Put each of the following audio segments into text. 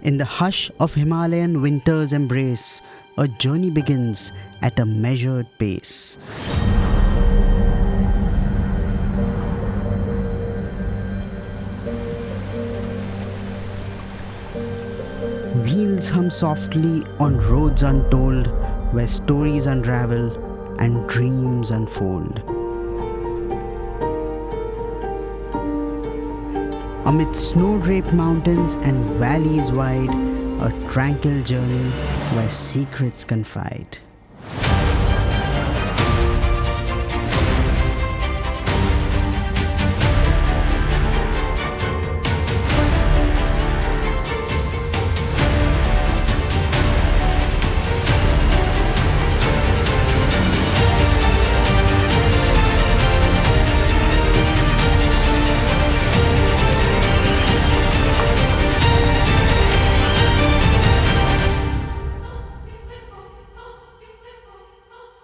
In the hush of Himalayan winter's embrace, a journey begins at a measured pace. Wheels hum softly on roads untold, where stories unravel and dreams unfold. Amid snow-draped mountains and valleys wide, a tranquil journey where secrets confide.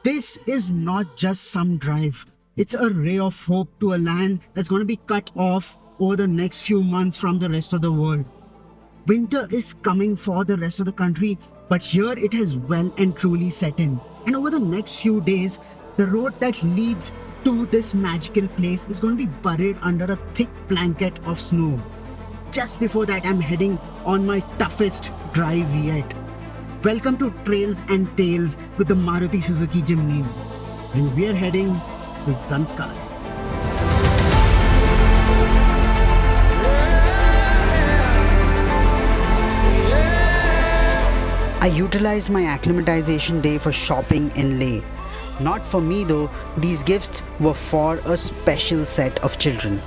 This is not just some drive. It's a ray of hope to a land that's going to be cut off over the next few months from the rest of the world. Winter is coming for the rest of the country, but here it has well and truly set in. And over the next few days, the road that leads to this magical place is going to be buried under a thick blanket of snow. Just before that, I'm heading on my toughest drive yet. Welcome to Trails and Tales with the Maruti Suzuki Jimny. And we are heading to Zanskar. I utilized my acclimatization day for shopping in Leh. Not for me though, these gifts were for a special set of children.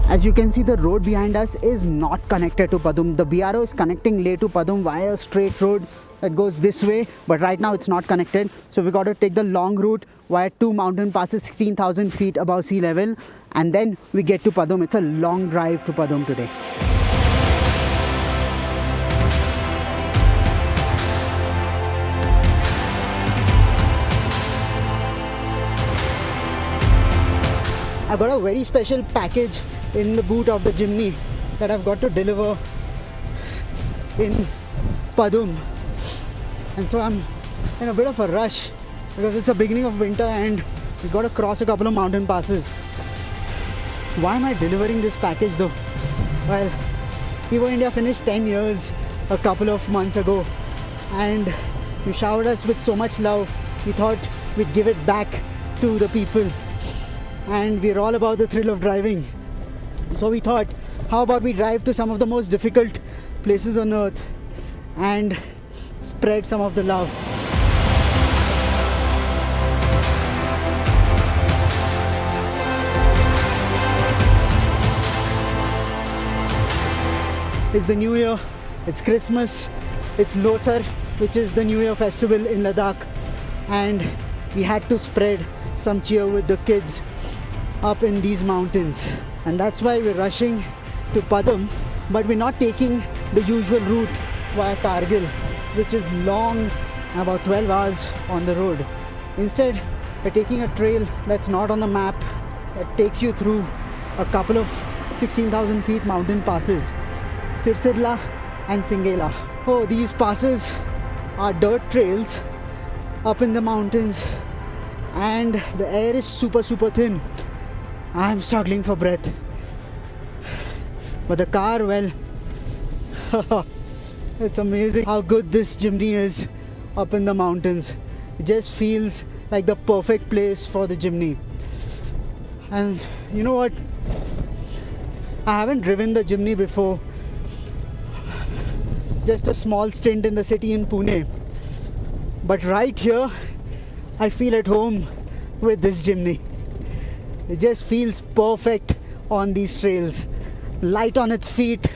As you can see, the road behind us is not connected to Padum. The BRO is connecting Leh to Padum via a straight road that goes this way, but right now it's not connected. So we got to take the long route via 2 mountain passes 16,000 feet above sea level, and then we get to Padum. It's a long drive to Padum today. I got a very special package in the boot of the Jimny that I've got to deliver in Padum, and so I'm in a bit of a rush because it's the beginning of winter and we've got to cross a couple of mountain passes. Why am I delivering this package though? Well, Evo India finished 10 years a couple of months ago, and you showered us with so much love. We thought we'd give it back to the people, and we're all about the thrill of driving. So we thought, how about we drive to some of the most difficult places on earth and spread some of the love. It's the New Year, it's Christmas, it's Losar, which is the New Year festival in Ladakh, and we had to spread some cheer with the kids up in these mountains. And that's why we're rushing to Padum, but we're not taking the usual route via Kargil, which is long, about 12 hours on the road. Instead, we're taking a trail that's not on the map, that takes you through a couple of 16,000 feet mountain passes, Sirsidla and Singela. Oh, these passes are dirt trails up in the mountains, and the air is super thin. I'm struggling for breath. But the car, well, it's amazing how good this Jimny is up in the mountains. It just feels like the perfect place for the Jimny. And you know what? I haven't driven the Jimny before. Just a small stint in the city in Pune. But right here, I feel at home with this Jimny. It just feels perfect on these trails. Light on its feet,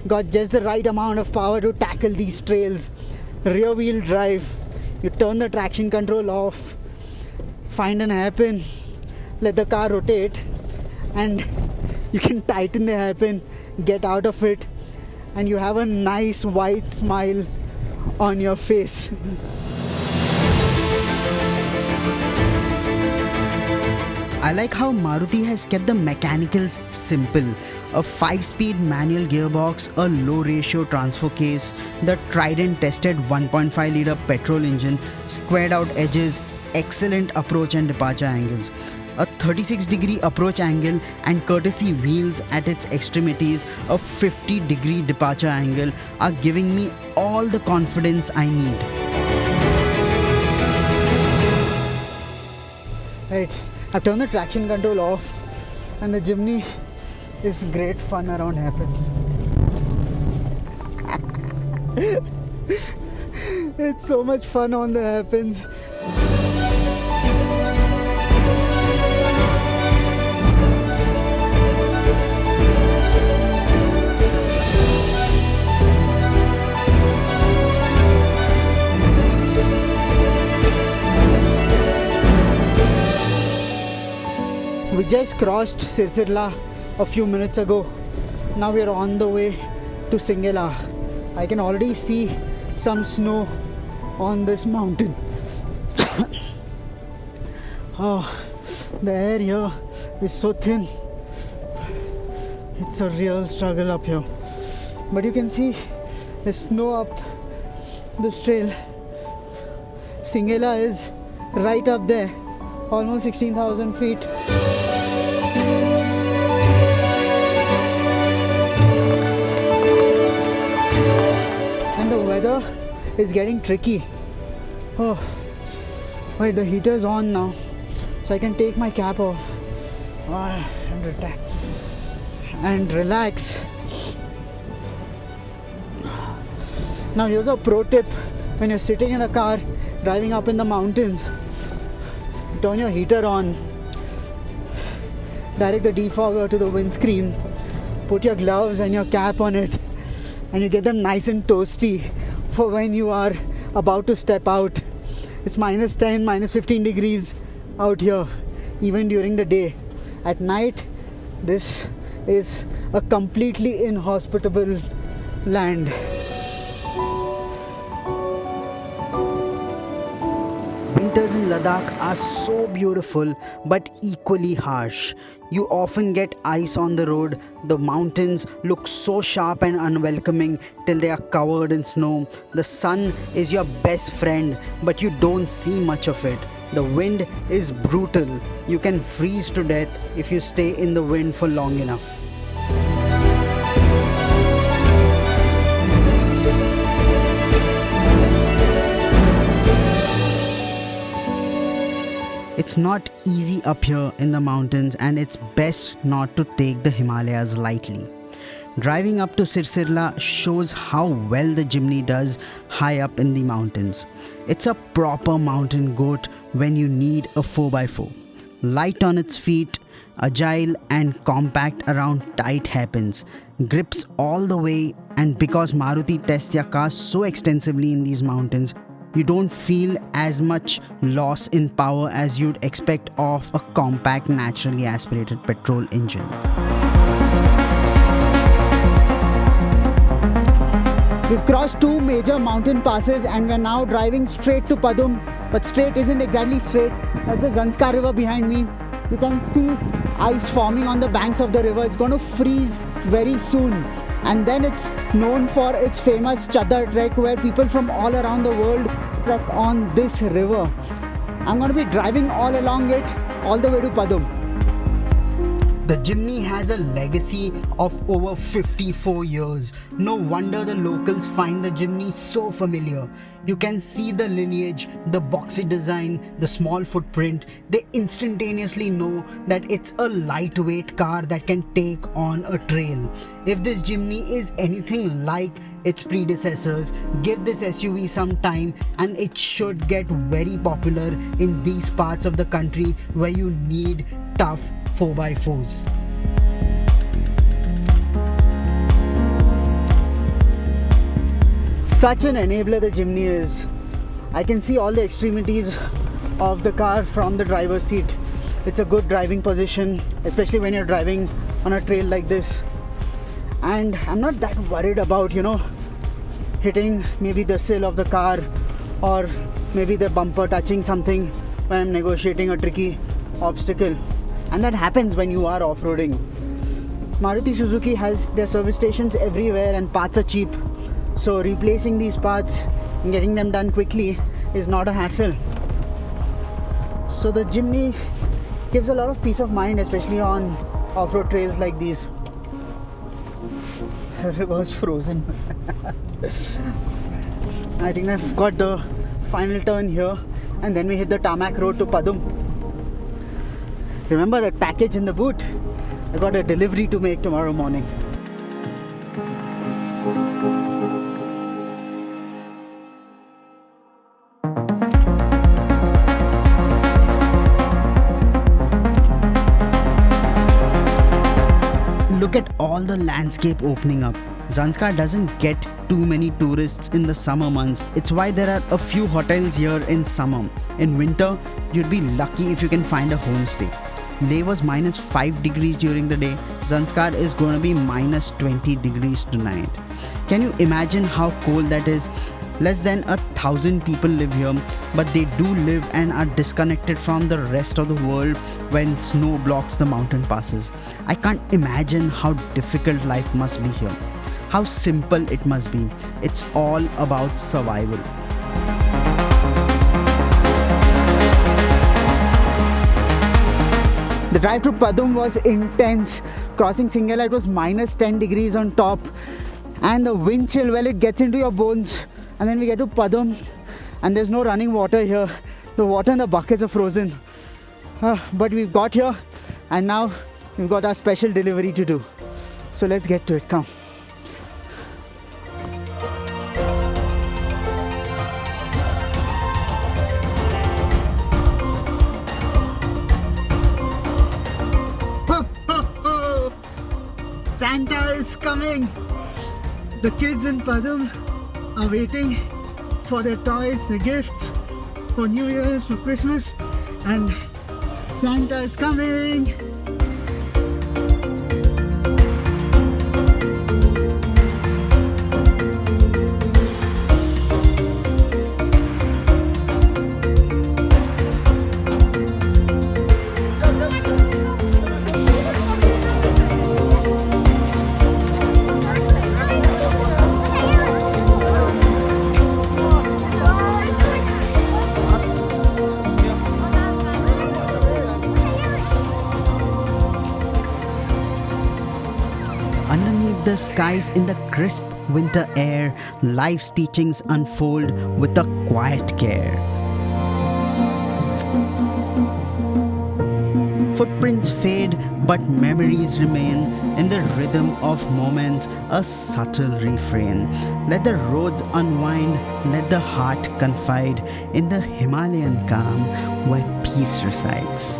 got just the right amount of power to tackle these trails. Rear wheel drive, you turn the traction control off, find an hairpin, let the car rotate, and You can tighten the hairpin, get out of it, and you have a nice wide smile on your face. I like how Maruti has kept the mechanicals simple. A 5-speed manual gearbox, a low ratio transfer case, the tried and tested 1.5 litre petrol engine, squared out edges, excellent approach and departure angles. A 36-degree approach angle and courtesy wheels at its extremities, a 50-degree departure angle are giving me all the confidence I need. Right, I've turned the traction control off and the Jimny is great fun around happens. It's so much fun on the hairpins. We just crossed Sirsirla a few minutes ago. Now we are on the way to Singela. I can already see some snow on this mountain. Oh, the air here is so thin. It's a real struggle up here. But you can see the snow up this trail. Singela is right up there, almost 16,000 feet. And the weather is getting tricky. Oh, wait, the heater is on now, so I can take my cap off and relax. Now here's a pro tip: when you're sitting in the car driving up in the mountains, turn your heater on, direct the defogger to the windscreen, put your gloves and your cap on it, and you get them nice and toasty for when you are about to step out. It's minus 10, minus 15 degrees out here, even during the day. At night, this is a completely inhospitable land. Winters in Ladakh are so beautiful but equally harsh. You often get ice on the road. The mountains look so sharp and unwelcoming till they are covered in snow. The sun is your best friend, but you don't see much of it. The wind is brutal. You can freeze to death if you stay in the wind for long enough. It's not easy up here in the mountains, and it's best not to take the Himalayas lightly. Driving up to Sirsirla shows how well the Jimny does high up in the mountains. It's a proper mountain goat when you need a 4x4. Light on its feet, agile and compact around tight hairpins, grips all the way, and because Maruti tests their cars so extensively in these mountains, you don't feel as much loss in power as you'd expect of a compact, naturally aspirated petrol engine. We've crossed two major mountain passes and we're now driving straight to Padum. But straight isn't exactly straight. That's the Zanskar river behind me. You can see ice forming on the banks of the river. It's going to freeze very soon. And then it's known for its famous Chadar trek, where people from all around the world trek on this river. I'm going to be driving all along it, all the way to Padum. The Jimny has a legacy of over 54 years. No wonder the locals find the Jimny so familiar. You can see the lineage, the boxy design, the small footprint. They instantaneously know that it's a lightweight car that can take on a trail. If this Jimny is anything like its predecessors, give this SUV some time and it should get very popular in these parts of the country where you need tough 4x4s. Such an enabler the Jimny is. I can see all the extremities of the car from the driver's seat. It's a good driving position, especially when you're driving on a trail like this. And I'm not that worried about, hitting maybe the sill of the car or maybe the bumper touching something when I'm negotiating a tricky obstacle. And that happens when you are off-roading. Maruti Suzuki has their service stations everywhere and parts are cheap. So replacing these parts and getting them done quickly is not a hassle. So the Jimny gives a lot of peace of mind, especially on off-road trails like these. The river's frozen. I think I've got the final turn here and then we hit the tarmac road to Padum. Remember that package in the boot? I got a delivery to make tomorrow morning. Look at all the landscape opening up. Zanskar doesn't get too many tourists in the summer months. It's why there are a few hotels here in summer. In winter, you'd be lucky if you can find a homestay. Leh was minus 5 degrees during the day. Zanskar is going to be minus 20 degrees tonight. Can you imagine how cold that is? Less than 1,000 people live here, but they do live and are disconnected from the rest of the world when snow blocks the mountain passes. I can't imagine how difficult life must be here. How simple it must be. It's all about survival. The drive to Padum was intense. Crossing Singalite was minus 10 degrees on top. And the wind chill, well, it gets into your bones. And then we get to Padum and there's no running water here. The water in the buckets are frozen. But we've got here and now we've got our special delivery to do. So let's get to it, come. Santa is coming! The kids in Padum are waiting for their toys, their gifts, for New Year's, for Christmas, and Santa is coming! Underneath the skies in the crisp winter air, life's teachings unfold with a quiet care. Footprints fade, but memories remain. In the rhythm of moments, a subtle refrain. Let the roads unwind, let the heart confide in the Himalayan calm where peace resides.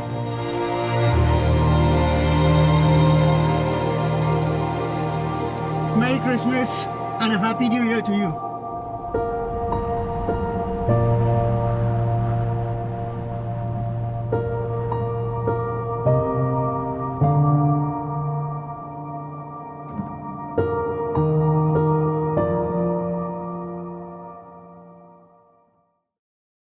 Merry Christmas and a Happy New Year to you.